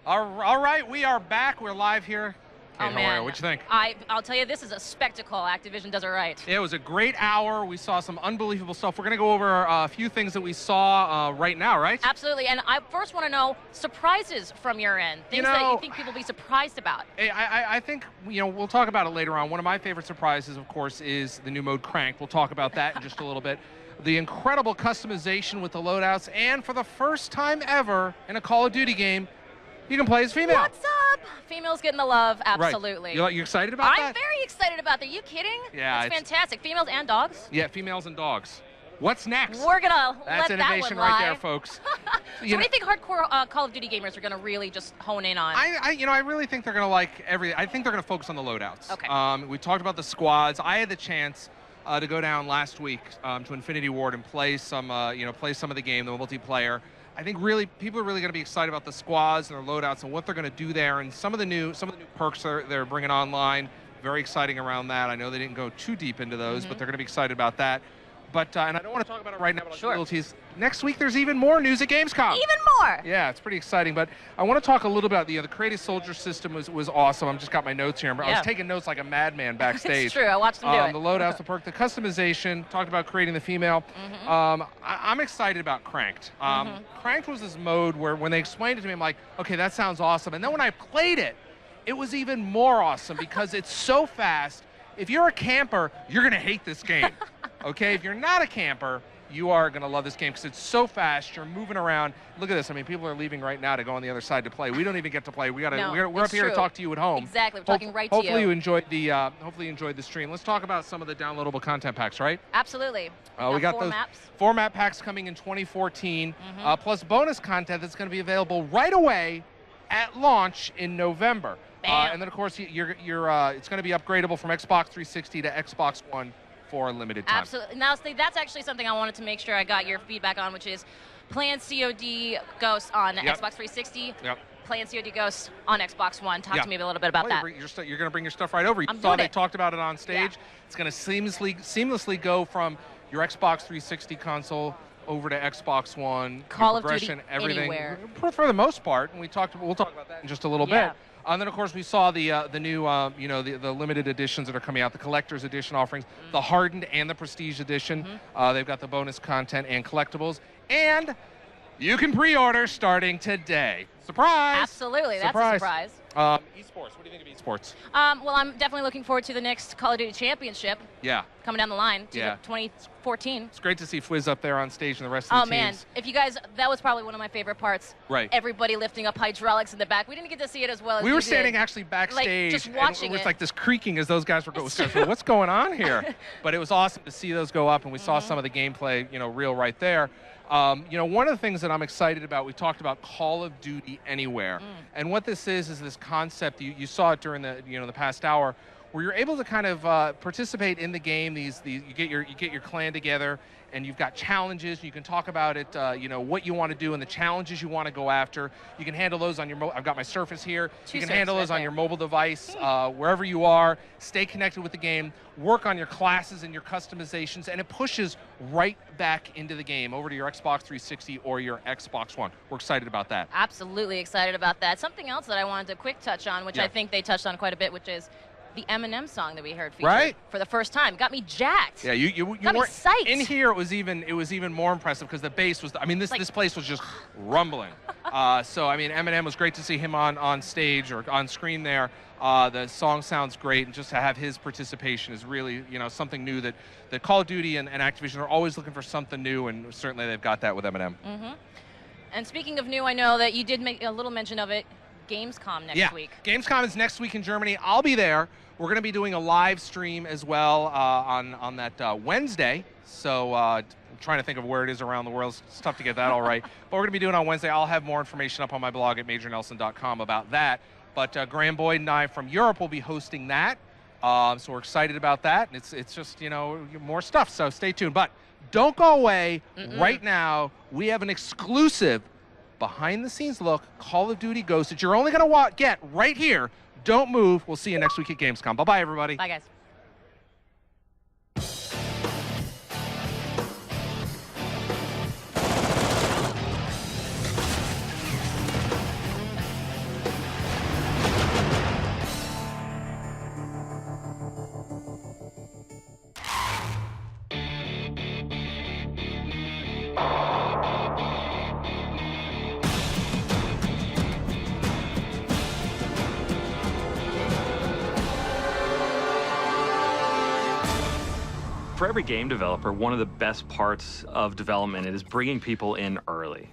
All right, we are back. We're live here. Oh man, what'd you think? I'll tell you, this is a spectacle. Activision does it right. It was a great hour. We saw some unbelievable stuff. We're going to go over a few things that we saw right now, right? Absolutely, and I first want to know surprises from your end, things that you think people will be surprised about. I think, we'll talk about it later on. One of my favorite surprises, of course, is the new mode Cranked. We'll talk about that in just a little bit. The incredible customization with the loadouts, and for the first time ever in a Call of Duty game, you can play as female. What's up? Females getting the love, absolutely. Right. You excited about that? I'm very excited about that. Are you kidding? Yeah. It's fantastic. Females and dogs? Yeah, females and dogs. What's next? We're going to let that one lie. That's innovation right there, folks. So what do you think hardcore Call of Duty gamers are going to really just hone in on? I really think they're going to like everything. I think they're going to focus on the loadouts. Okay. We talked about the squads. I had the chance to go down last week to Infinityward and play some of the game, the multiplayer. I think people are really going to be excited about the squads and their loadouts and what they're going to do there, and some of the new perks they're bringing online. Very exciting around that. I know they didn't go too deep into those, but they're going to be excited about that. But and I don't want to talk about it right now, but I'll tease. Next week there's even more news at Gamescom. Even more. Yeah, it's pretty exciting. But I want to talk a little about the creative soldier system was awesome. I've just got my notes here. I was taking notes like a madman backstage. It's true. I watched them do it. The loadouts, the perk, the customization. Talked about creating the female. I'm excited about Cranked. Cranked was this mode where when they explained it to me, I'm like, okay, that sounds awesome. And then when I played it, it was even more awesome because it's so fast. If you're a camper, you're gonna hate this game. Okay, if you're not a camper, you are going to love this game because it's so fast. You're moving around. Look at this. I mean, people are leaving right now to go on the other side to play. We don't even get to play. We're up here to talk to you at home. Exactly. We're talking right to you. Hopefully you enjoyed the stream. Let's talk about some of the downloadable content packs, right? Absolutely. We got 4 those maps. 4 map packs coming in 2014, plus bonus content that's going to be available right away at launch in November. And then, of course, it's going to be upgradable from Xbox 360 to Xbox One for a limited time. Absolutely. Now, that's actually something I wanted to make sure I got your feedback on, which is playing COD Ghosts on Xbox 360, playing COD Ghosts on Xbox One. Talk to me a little bit about that. You're going to bring your stuff right over. You saw they talked about it on stage. Yeah. It's going to seamlessly go from your Xbox 360 console over to Xbox One. Call of Duty everything, anywhere. For the most part, and we'll talk about that in just a little bit. And then, of course, we saw the new, the limited editions that are coming out, the collector's edition offerings, the hardened and the prestige edition. They've got the bonus content and collectibles, and you can pre-order starting today. Surprise! Absolutely, that's a surprise. Esports. What do you think of esports? Well, I'm definitely looking forward to the next Call of Duty Championship. Yeah. Coming down the line to 2014. It's great to see Fwiz up there on stage and the rest of the teams. Oh man, if you guys, that was probably one of my favorite parts. Right. Everybody lifting up hydraulics in the back. We didn't get to see it as well as we were standing actually backstage, just watching and it was like this creaking as those guys were going. What's going on here? But it was awesome to see those go up, and we saw some of the gameplay, reel right there. One of the things that I'm excited about, we talked about Call of Duty Anywhere, and what this is this concept. You saw it during the the past hour, where you're able to kind of participate in the game. You get your clan together, and you've got challenges. You can talk about it, what you want to do and the challenges you want to go after. You can handle those on your. I've got my Surface here. You can handle those on your mobile device, wherever you are. Stay connected with the game. Work on your classes and your customizations, and it pushes right back into the game over to your Xbox 360 or your Xbox One. We're excited about that. Absolutely excited about that. Something else that I wanted to quick touch on, which I think they touched on quite a bit, which is the Eminem song that we heard featured for the first time. Got me jacked. Yeah, you got me psyched. In here, it was even more impressive because the bass was. I mean, this place was just rumbling. So I mean, Eminem was great to see him on stage or on screen there. The song sounds great, and just to have his participation is really something new that Call of Duty and Activision are always looking for something new, and certainly they've got that with Eminem. And speaking of new, I know that you did make a little mention of it. Gamescom next week. Gamescom is next week in Germany. I'll be there. We're going to be doing a live stream as well on that Wednesday. So I'm trying to think of where it is around the world. It's tough to get that all right. But we're going to be doing it on Wednesday. I'll have more information up on my blog at majornelson.com about that. But Graham Boyd and I from Europe will be hosting that. So we're excited about that. It's just, more stuff. So stay tuned. But don't go away right now. We have an exclusive behind-the-scenes look, Call of Duty Ghosts, that you're only going to get right here. Don't move. We'll see you next week at Gamescom. Bye-bye, everybody. Bye, guys. For every game developer, one of the best parts of development is bringing people in early.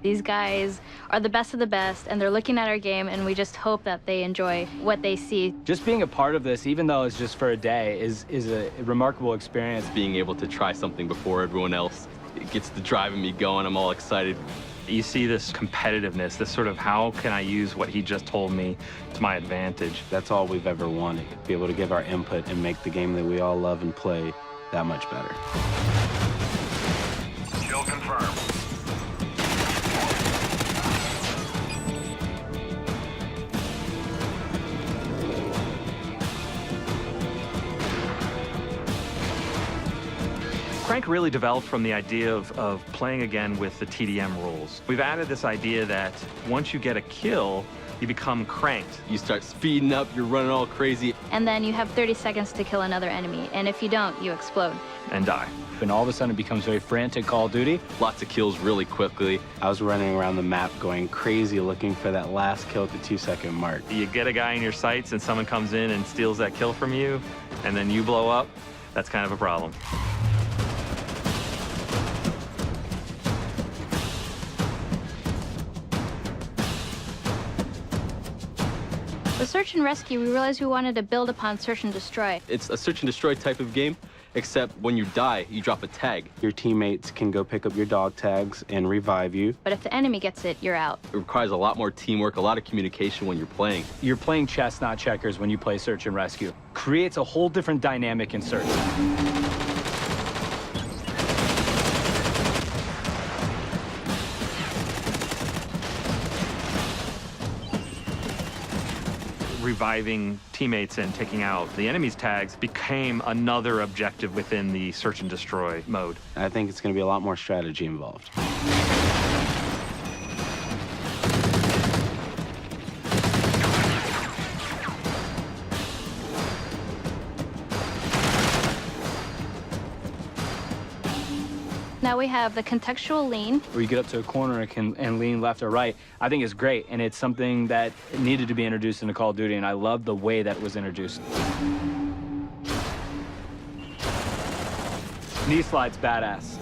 These guys are the best of the best, and they're looking at our game, and we just hope that they enjoy what they see. Just being a part of this, even though it's just for a day, is a remarkable experience. Being able to try something before everyone else, it gets the driving me going. I'm all excited. You see this competitiveness, this sort of how can I use what he just told me to my advantage. That's all we've ever wanted, be able to give our input and make the game that we all love and play that much better. Kill confirmed. Crank really developed from the idea of playing again with the TDM rules. We've added this idea that once you get a kill, you become cranked. You start speeding up, you're running all crazy. And then you have 30 seconds to kill another enemy, and if you don't, you explode. And die. And all of a sudden it becomes very frantic Call of Duty. Lots of kills really quickly. I was running around the map going crazy looking for that last kill at the 2-second mark. You get a guy in your sights and someone comes in and steals that kill from you, and then you blow up, that's kind of a problem. With Search and Rescue, we realized we wanted to build upon Search and Destroy. It's a search and destroy type of game, except when you die, you drop a tag. Your teammates can go pick up your dog tags and revive you. But if the enemy gets it, you're out. It requires a lot more teamwork, a lot of communication when you're playing. You're playing chess, not checkers, when you play Search and Rescue. Creates a whole different dynamic in Search. Reviving teammates and taking out the enemy's tags became another objective within the search and destroy mode. I think it's going to be a lot more strategy involved. Now we have the contextual lean. Where you get up to a corner and lean left or right. I think it's great, and it's something that needed to be introduced into Call of Duty, and I love the way that it was introduced. Knee slide's badass.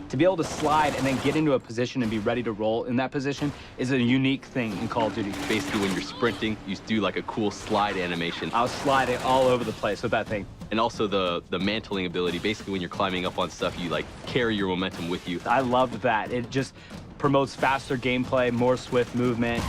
To be able to slide and then get into a position and be ready to roll in that position is a unique thing in Call of Duty. Basically, when you're sprinting, you do like a cool slide animation. I was sliding all over the place with that thing. And also the mantling ability. Basically, when you're climbing up on stuff, you like carry your momentum with you. I loved that. It just promotes faster gameplay, more swift movement.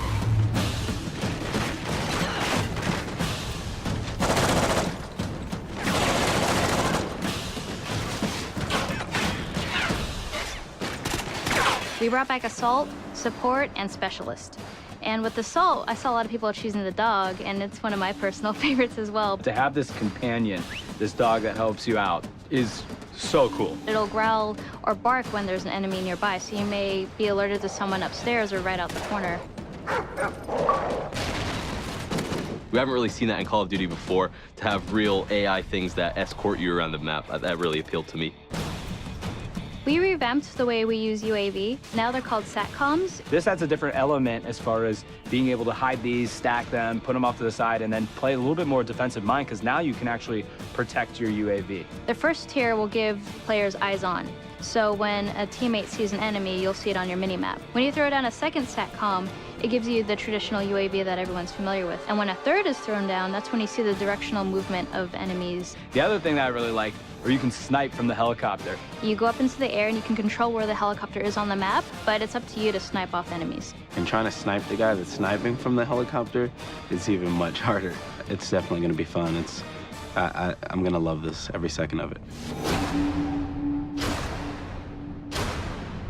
We brought back Assault, Support, and Specialist. And with Assault, I saw a lot of people choosing the dog, and it's one of my personal favorites as well. To have this companion, this dog that helps you out, is so cool. It'll growl or bark when there's an enemy nearby, so you may be alerted to someone upstairs or right out the corner. We haven't really seen that in Call of Duty before, to have real AI things that escort you around the map. That really appealed to me. We revamped the way we use UAV. Now they're called SATCOMs. This adds a different element as far as being able to hide these, stack them, put them off to the side, and then play a little bit more defensive mind, because now you can actually protect your UAV. The first tier will give players eyes on. So when a teammate sees an enemy, you'll see it on your minimap. When you throw down a second SATCOM, it gives you the traditional UAV that everyone's familiar with. And when a third is thrown down, that's when you see the directional movement of enemies. The other thing that I really like, where you can snipe from the helicopter. You go up into the air and you can control where the helicopter is on the map, but it's up to you to snipe off enemies. And trying to snipe the guy that's sniping from the helicopter is even much harder. It's definitely going to be fun. I'm going to love this every second of it.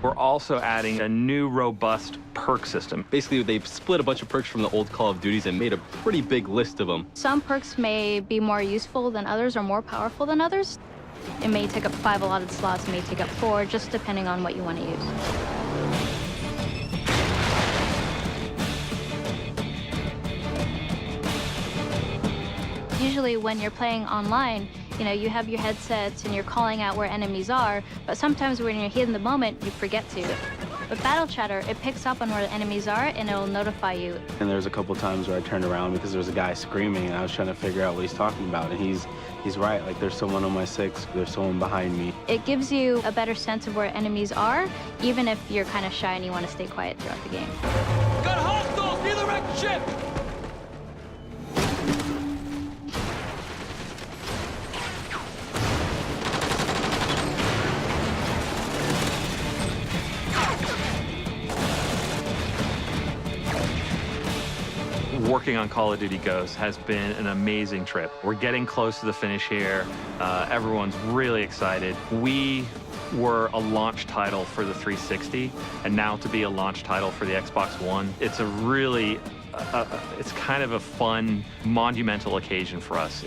We're also adding a new robust perk system. Basically, they've split a bunch of perks from the old Call of Duties and made a pretty big list of them. Some perks may be more useful than others or more powerful than others. It may take up 5 allotted slots, it may take up 4, just depending on what you want to use. Usually when you're playing online, you have your headsets and you're calling out where enemies are, but sometimes when you're here in the moment, you forget to. With Battle Chatter, it picks up on where the enemies are and it'll notify you. And there's a couple times where I turned around because there was a guy screaming and I was trying to figure out what he's talking about. And he's right, like there's someone on my 6, there's someone behind me. It gives you a better sense of where enemies are, even if you're kind of shy and you want to stay quiet throughout the game. Got hostiles near the wrecked ship! Working on Call of Duty Ghosts has been an amazing trip. We're getting close to the finish here. Everyone's really excited. We were a launch title for the 360, and now to be a launch title for the Xbox One, it's a really, it's kind of a fun, monumental occasion for us.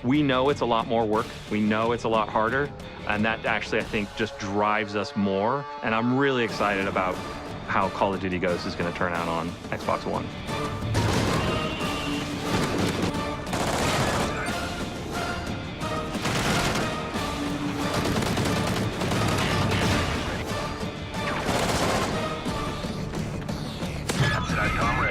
We know it's a lot more work. We know it's a lot harder, and that actually, I think, just drives us more. And I'm really excited about how Call of Duty Ghosts is going to turn out on Xbox One. Comrade.